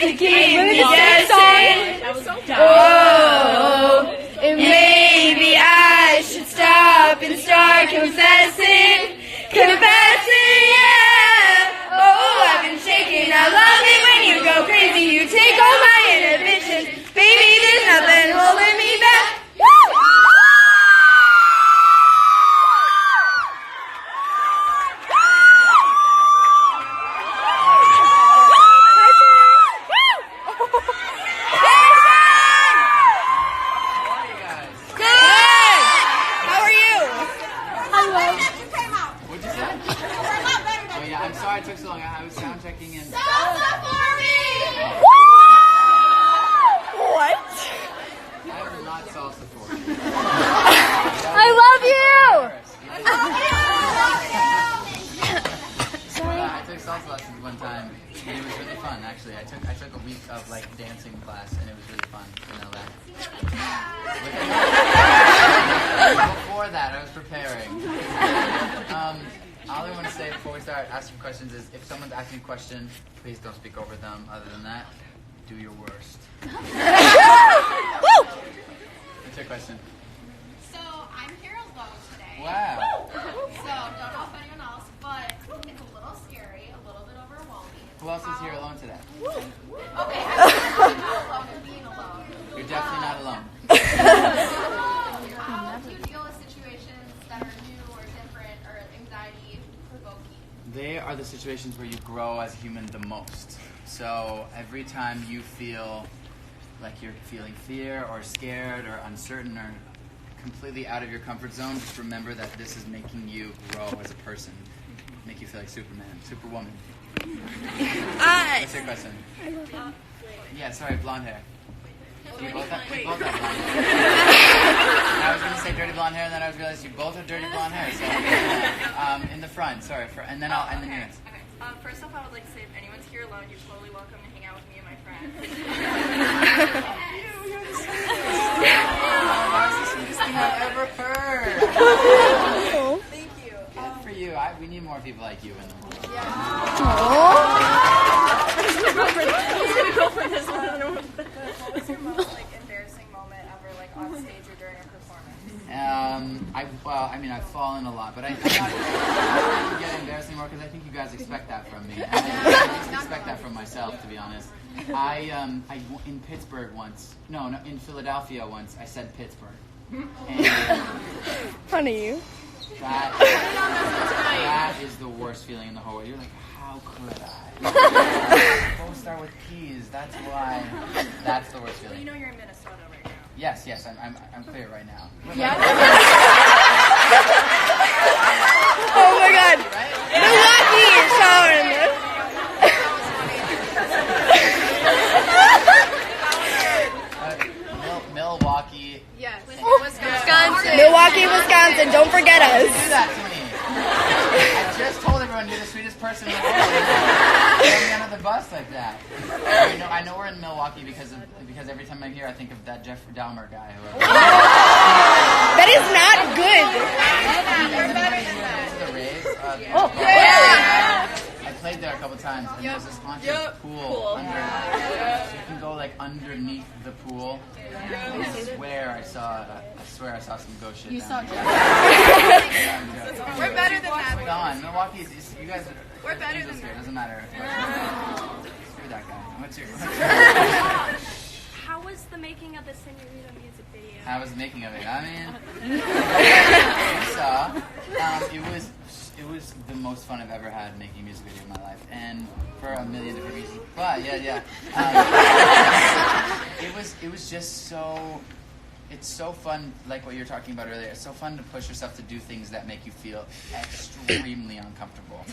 to keep me guessing. Oh, maybe I should stop and start confessing. Confessing, yeah. Oh, I've been shaking. I love it when you go crazy. You take all my inhibitions. Baby, there's nothing holding me back. I'm sorry it took so long. I was sound checking in. Salsa for me! What? I am not salsa for you. I love you! I took salsa lessons one time, and it was really fun. Actually, I took a week of like dancing class, and it was really fun. You know that. Before that, I was preparing. All I want to say before we start asking questions is if someone's asking a question, please don't speak over them. Other than that, do your worst. What's your question? So, I'm here alone today. Wow. So, don't know if anyone else, but it's a little scary, a little bit overwhelming. Who else is here alone today? Okay, I'm not alone and being alone. You're definitely not alone. How do you deal with situations that are new or different or anxiety-provoking? They are the situations where you grow as a human the most. So every time you feel like you're feeling fear or scared or uncertain or completely out of your comfort zone, just remember that this is making you grow as a person. Make you feel like Superman, Superwoman. What's your question? Yeah, sorry, blonde hair. We both have blonde hair. I was going to say dirty blonde hair, and then I realized you both have dirty blonde hair. So, in the front, sorry, and then I'll end the news. Okay. First off, I would like to say if anyone's here alone, you're totally welcome to hang out with me and my friends. That's the sweetest thing I've ever heard. Thank you. Good for you. We need more people like you in the world. Go for this one. What was your most embarrassing moment ever, on stage or during a performance? I've fallen a lot, but I'm not get embarrassing more because I think you guys expect that from me. And I expect that from myself, to be honest. In Pittsburgh once, in Philadelphia once, I said Pittsburgh. And Funny. That is the worst feeling in the whole world. You're like, how could I? Both start with P's. That's why. That's the worst feeling. You know you're in Minnesota right now. Yes, I'm clear right now. Yeah. Oh my God. Milwaukee, Shawn. Milwaukee. Yes. Wisconsin. Milwaukee, Wisconsin. Don't forget Do us. that to me. I just told everyone you're the sweetest person in the world. Throw me under the bus like that. I know we're in Milwaukee because every time I'm here, I think of that Jeffrey Dahmer guy. That is not good. The rave. I played there a couple times, and there's this haunted pool under. So you can go underneath the pool. I swear I saw some ghost shit down there. We're better than that. Hold on, Milwaukee. You guys are. We're better than that. Doesn't matter. Screw that guy. What's your? How was the making of the Senorita music video? How was the making of it? You saw. It was the most fun I've ever had making a music video in my life, and for a million different reasons. But yeah. It was just so. It's so fun, like what you were talking about earlier. It's so fun to push yourself to do things that make you feel extremely uncomfortable,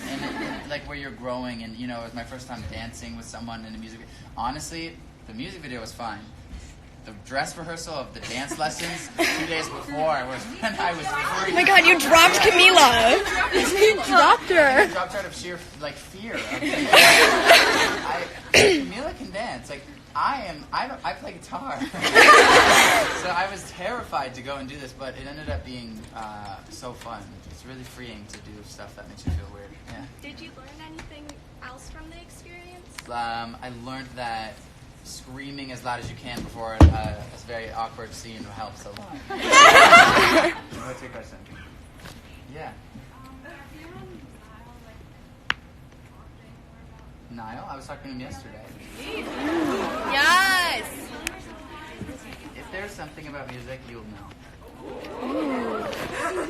and like where you're growing. And it was my first time dancing with someone in a music video. Honestly, the music video was fine. The dress rehearsal of the dance lessons 2 days before was when I was freaking. Oh my God, you dropped Camila. You dropped her. I dropped her out of sheer fear. Camila can dance. I play guitar. So I was terrified to go and do this, but it ended up being so fun. It's really freeing to do stuff that makes you feel weird. Yeah. Did you learn anything else from the experience? I learned that screaming as loud as you can before a very awkward scene helps a lot. What's your question? Yeah. Niall? I was talking to him yesterday. Yes. If there's something about music, you'll know.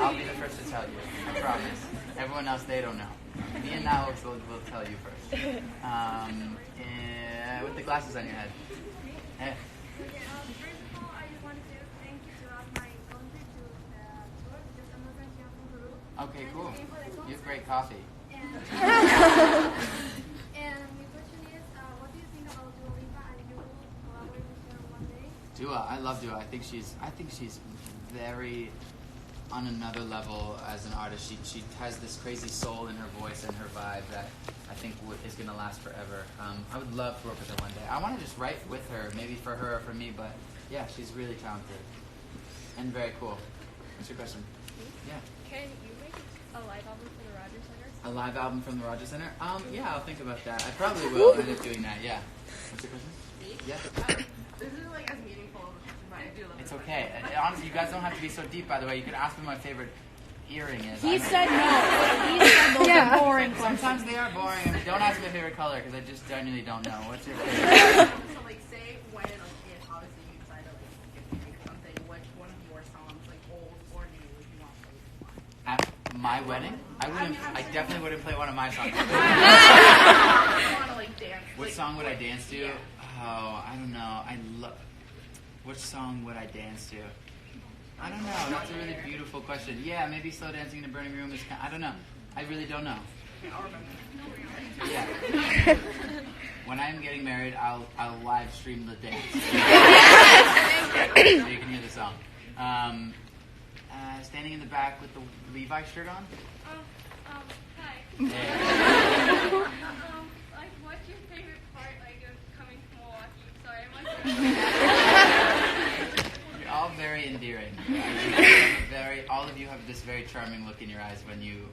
I'll be the first to tell you. I promise. Everyone else, they don't know. Me and Niall will tell you first. With the glasses on your head. Hey. First of all, I just wanted to thank you to ask my country to the tour because I'm not French, I'm from Peru. Okay, cool. You have great coffee. And my question is, what do you think about Dua Lipa and you will collaborate with her one day? Dua, I love Dua. I think she's very on another level as an artist. She has this crazy soul in her voice and her vibe that I think is going to last forever. I would love to work with her one day. I want to just write with her, maybe for her or for me, but yeah, she's really talented and very cool. What's your question? Yeah. Can you make a live album for the Rogers Center? A live album from the Rogers Center? Yeah, I'll think about that. I probably will end up doing that, yeah. What's your question? Yeah. This isn't like as meaningful of a question, but I do love it. It's okay. Honestly, you guys don't have to be so deep, by the way. You can ask me what my favorite earring is. He said no. He said those are boring questions. Sometimes they are boring. I mean, don't ask me my favorite color because I just genuinely don't know. What's your favorite? So like say when if obviously you decide to pick something, which one of your songs, like old or new, would you want to play? At my wedding? I definitely wouldn't play one of my songs. You want to like dance? What like, song would I dance to? Yeah. Oh, I don't know. Which song would I dance to? I don't know. That's a really beautiful question. Yeah, maybe Slow Dancing in a Burning Room is I don't know. I really don't know. Yeah. When I'm getting married, I'll live stream the dance. So you can hear the song. Standing in the back with the Levi shirt on? Hi. Yeah. Like, what's your favorite part, like, of coming to Milwaukee? Sorry, You're all very endearing. All of you have this very charming look in your eyes when you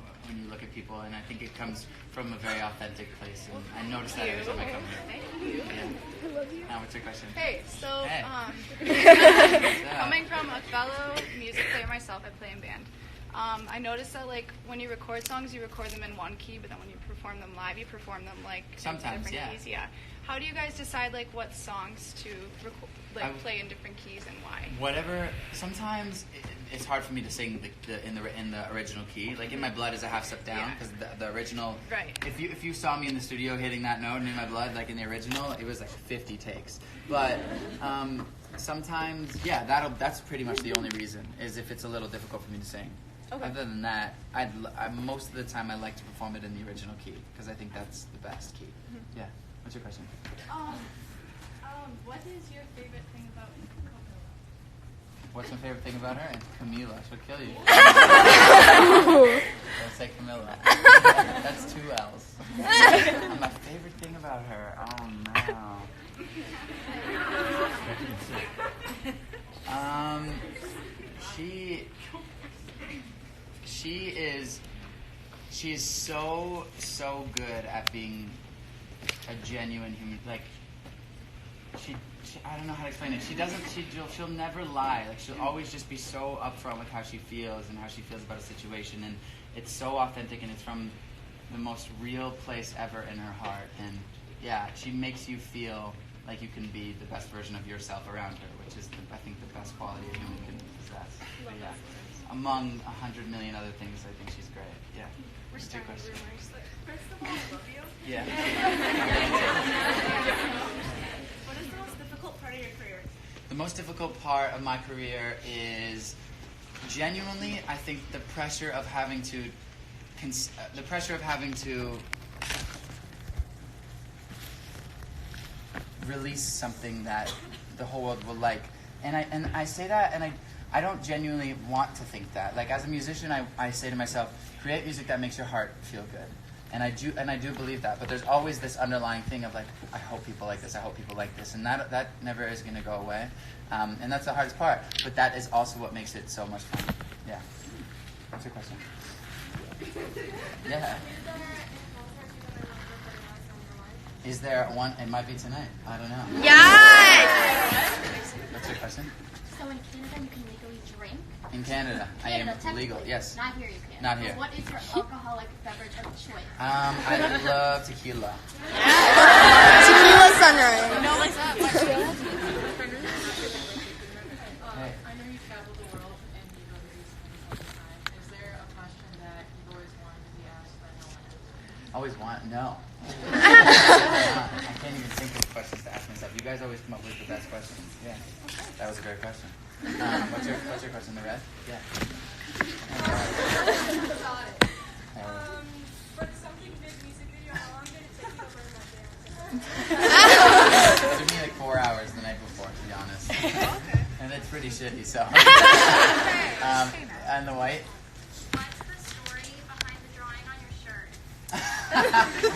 look at people, and I think it comes from a very authentic place. And I notice that every time I come here. Thank you. Yeah. Now, what's your question? Hey, so Hey. coming from a fellow music player myself, I play in band. I noticed that like when you record songs, you record them in one key, but then when you perform them live, you perform them like Sometimes, in different yeah. keys. Yeah. How do you guys decide like what songs to play in different keys and why? Whatever. Sometimes it's hard for me to sing in the original key. Like In My Blood is a half step down because the original. Right. If you saw me in the studio hitting that note in My Blood, like in the original, it was like 50 takes. But sometimes, yeah, that's pretty much the only reason is if it's a little difficult for me to sing. Okay. Other than that, most of the time I like to perform it in the original key because I think that's the best key. Yeah. What's your question? what is your favorite thing about Camila? What's my favorite thing about her? And Camila. She'll kill you. Don't say Camila. That's 2 L's. My favorite thing about her? Oh, no. She is so good at being a genuine human. Like she I don't know how to explain it. She'll never lie. Like she'll always just be so upfront with how she feels and how she feels about a situation, and it's so authentic and it's from the most real place ever in her heart. And yeah, she makes you feel like you can be the best version of yourself around her, which is I think the best quality a human can possess. But yeah, among 100 million other things, I think she's great. Yeah. We're What's your starting question? rumors. First of all, I love you. Yeah. What is the most difficult part of your career? The most difficult part of my career is genuinely, I think, the pressure of having to release something that the whole world will like. And I say that, and I don't genuinely want to think that. Like as a musician, I say to myself, create music that makes your heart feel good. And I do believe that, but there's always this underlying thing of like, I hope people like this, I hope people like this, and that never is going to go away, and that's the hardest part. But that is also what makes it so much fun. Yeah. What's your question? Yeah. Is there one? It might be tonight. I don't know. Yes! What's your question? So in Canada, you can legally drink. In Canada, I am legal. Yes. Not here, you can. Not here. What is your alcoholic beverage of choice? I love tequila. Tequila sunrise. No, what's up? Hey. I know you travel the world and you go to these things all the time. Is there a question that you've always wanted to be asked but no one has? Always want? No. I can't even think of questions to ask myself. You guys always come up with the best questions. Yeah. That was a great question. What's your question, the red? Yeah. For the Something Big music video, how long did it take you to learn that dance? It took me like 4 hours the night before, to be honest. And it's pretty shitty, so. And the white? What's the story behind the drawing on your shirt?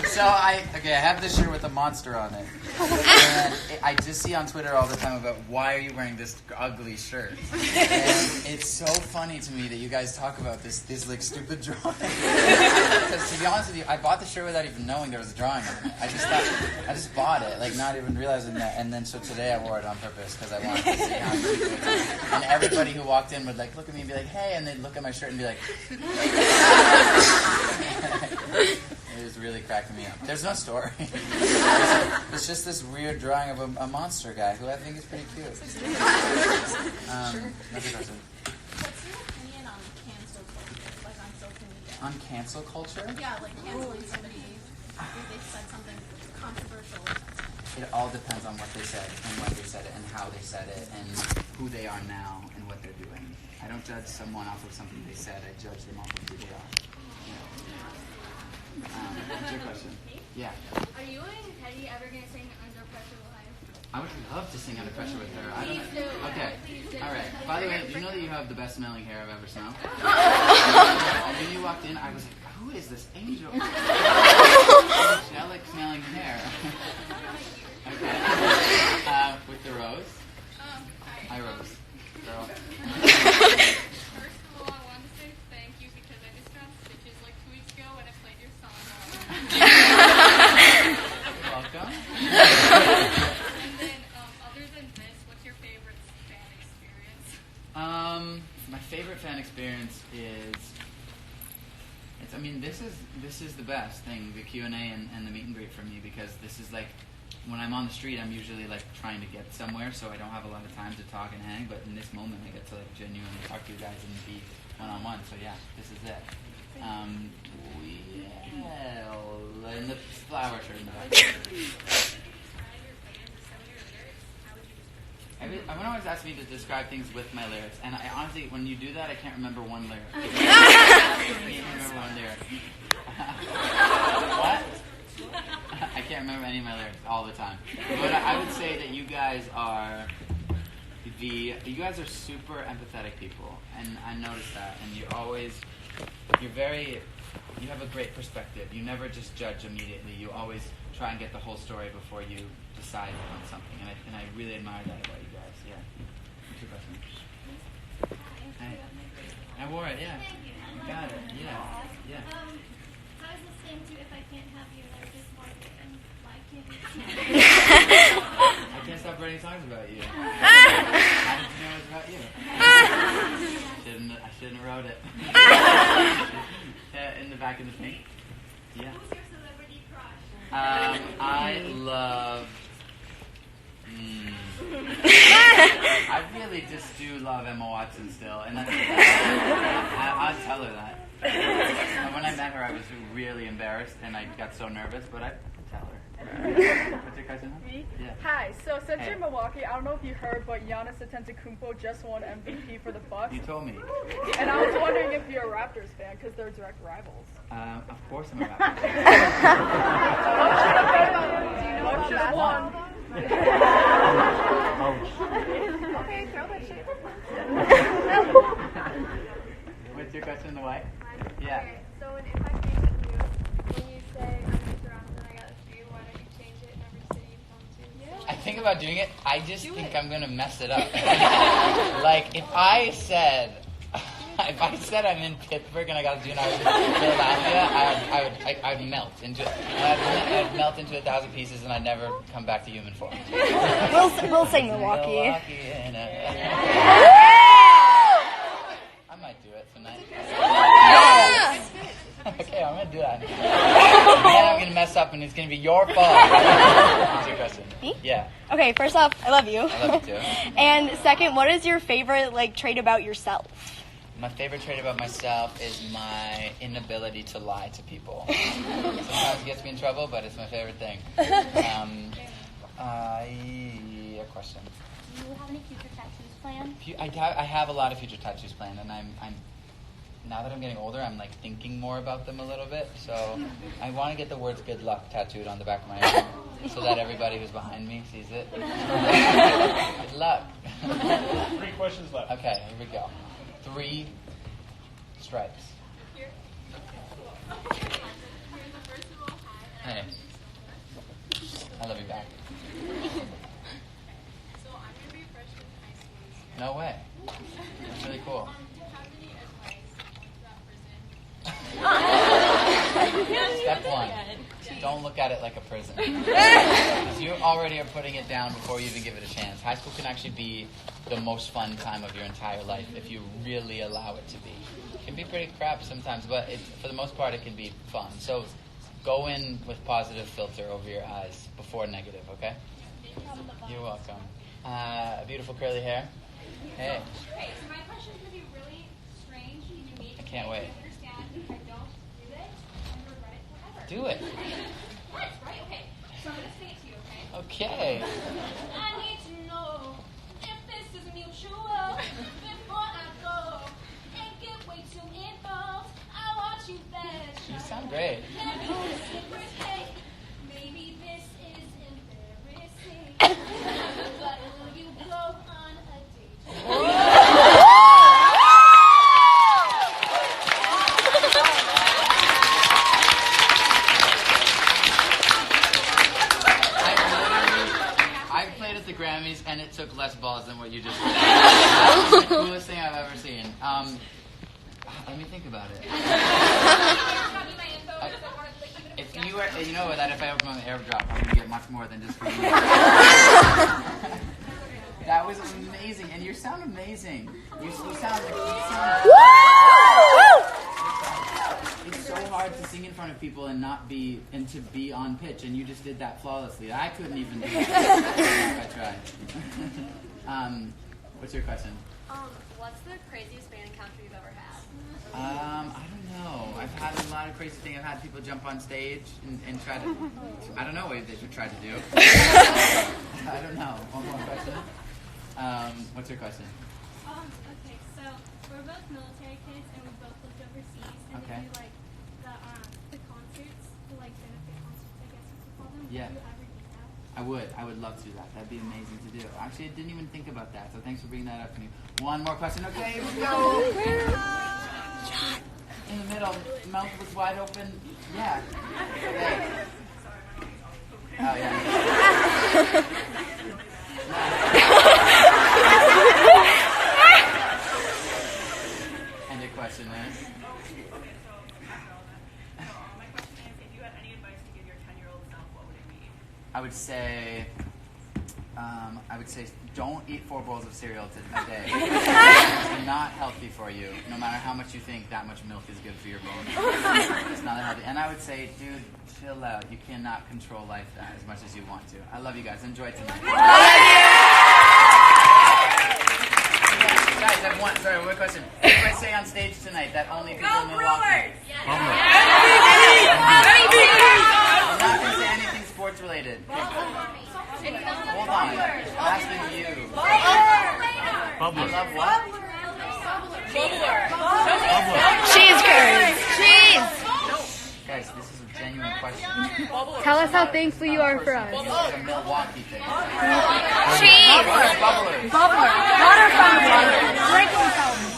So I have this shirt with a monster on it. And I just see on Twitter all the time about why are you wearing this ugly shirt? And it's so funny to me that you guys talk about this like stupid drawing. Because to be honest with you, I bought the shirt without even knowing there was a drawing on it. I just bought it, like not even realizing that. And then so today I wore it on purpose because I wanted to see how cute it was. And everybody who walked in would like look at me and be like, hey, and they'd look at my shirt and be like. It was really cracking me up. There's no story. It's just this weird drawing of a monster guy who I think is pretty cute. Another question. What's your opinion on cancel culture, like on social media? On cancel culture? Yeah, like canceling somebody if they said something controversial. It all depends on what they said and when they said it and how they said it and who they are now and what they're doing. I don't judge someone off of something they said. I judge them off of who they are. What's your question? Yeah. Are you and Teddy ever going to sing Under Pressure live? I would love to sing Under Pressure with her. I don't Please do. know. Okay. Please do. All right. By the way, do you know that you have the best smelling hair I've ever smelled? When you walked in, I was like, who is this angel? Angelic smelling hair. Okay. With the rose. Hi, Rose. Girl. First of all, I want to say thank you because I just got stitches like 2 weeks ago when I played your song. Welcome. And then, other than this, what's your favorite fan experience? My favorite fan experience is. I mean, this is the best thing, the Q&A and the meet and greet for me, because this is like, when I'm on the street, I'm usually like trying to get somewhere, so I don't have a lot of time to talk and hang, but in this moment, I get to like genuinely talk to you guys and be one-on-one, so yeah, this is it. And the flower shirt in the back. Everyone always asks me to describe things with my lyrics, and I honestly, when you do that, I can't remember one lyric. I can't remember one lyric. What? I can't remember any of my lyrics all the time. But I would say that you guys are super empathetic people, and I noticed that, and you have a great perspective. You never just judge immediately. You always try and get the whole story before you decide on something, and I really admire that about you guys. Yeah. What's your question? Hey. I wore it. Yeah. You got it. Yeah. Yeah. I was listening to If I Can't Have You, and I just wanted and like it. I can't stop writing songs about you. How did you know it was about you? I shouldn't have wrote it. In the back of the pink. Yeah. Who's your celebrity crush? I love. I really just do love Emma Watson still, and that's I'll tell her that. When I met her, I was really embarrassed, and I got so nervous, but I tell her. What's your question? Me? Yeah. Hi. So since Hey. you're in Milwaukee, I don't know if you heard, but Giannis Antetokounmpo just won MVP for the Bucks. You told me. And I was wondering if you're a Raptors fan because they're direct rivals. Of course I'm a rapper. Do you know about that one? Okay, throw that shit. What's your question, the white? Yeah. Okay, so in If I Can't Have You, when you say I'm Mr. Robinson, I got a few, why don't you change it in every city you come to? I think about doing it. I just think I'm gonna mess it up. Like if I said, If I said I'm in Pittsburgh and I got to do an hours in Philadelphia, I'd melt into I'd melt into 1,000 pieces and I'd never come back to human form. We'll sing Milwaukee. I might do it tonight. Yes. Okay, I'm gonna do that. And I'm gonna mess up and it's gonna be your fault. What's your question? Me? Yeah. Okay, first off, I love you. I love you too. And second, what is your favorite trait about yourself? My favorite trait about myself is my inability to lie to people. Sometimes it gets me in trouble, but it's my favorite thing. A question. Do you have any future tattoos planned? I have a lot of future tattoos planned, and I'm now that I'm getting older, I'm thinking more about them a little bit. So I want to get the words "good luck" tattooed on the back of my arm, so that everybody who's behind me sees it. Good luck. 3 questions left. Okay, here we go. 3 stripes. Hey. I love you back. So I'm going to be a freshman in high school. No way. That's really cool. Do you have any advice on that prison? Step 1. Don't look at it like a prison. Because you already are putting it down before you even give it a chance. High school can actually be the most fun time of your entire life if you really allow it to be. It can be pretty crap sometimes, but for the most part it can be fun. So go in with positive filter over your eyes before negative, okay? You're welcome. Beautiful curly hair. Hey. Okay, so my question is going to be really strange and unique. I can't wait. I understand if I don't do it, I'm going to regret it forever. Do it. What? Right? Okay. So I'm going to sing it to you, okay? Okay. I need to know if this is mutual before I go and get way too involved. I want you that You sound great. Maybe this is embarrassing, but will you go on a date? I played at the Grammys and it took less balls than what you just did. That was the coolest thing I've ever seen. Let me think about it. If you were, you know that if I open my airdrop, I'm gonna get much more than just for you. That was amazing, and you sound amazing. You sound. It's so hard to sing in front of people and to be on pitch, and you just did that flawlessly. I couldn't even do that if I tried. What's your question? What's the craziest band encounter you've ever had? I don't know. I've had a lot of crazy things. I've had people jump on stage and try to. I don't know what they should try to do. I don't know. One more question. What's your question? Okay, so we're both military kids and we both lived overseas and Okay. we do the concerts, the benefit concerts, I guess you could call them. Yeah. Would you ever do that? I would love to do that. That'd be amazing to do. Actually, I didn't even think about that, so thanks for bringing that up to me. One more question. Okay, here we go. In the middle, mouth was wide open. Yeah. Okay. Oh, yeah. And your question is? I would say don't eat 4 bowls of cereal a day. It's not healthy for you. No matter how much you think that much milk is good for your bones. It's not healthy. And I would say, dude, chill out. You cannot control life that as much as you want to. I love you guys. Enjoy tonight. Guys, I have one question. What do I say on stage tonight that only people in Milwaukee? I'm not going to say anything sports related. Hold on. I'm asking you. Bubbler. I love what? Cheese curds. Cheese. Guys, this is a genuine question. Tell us how thankful you are for us. It's a Milwaukee thing. Cheese. Bubblers. Water fountain. Drinking fountain.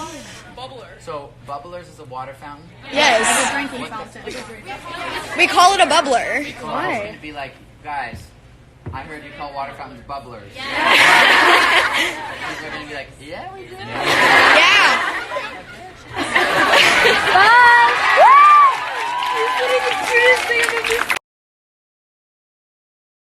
So, Bubblers is a water fountain? Yes. Drinking fountain. We call it a bubbler. It's going to be like, guys, I heard you call water fountains bubblers. Yeah. People are going to be like, yeah, we did. Yeah. Bye. Woo!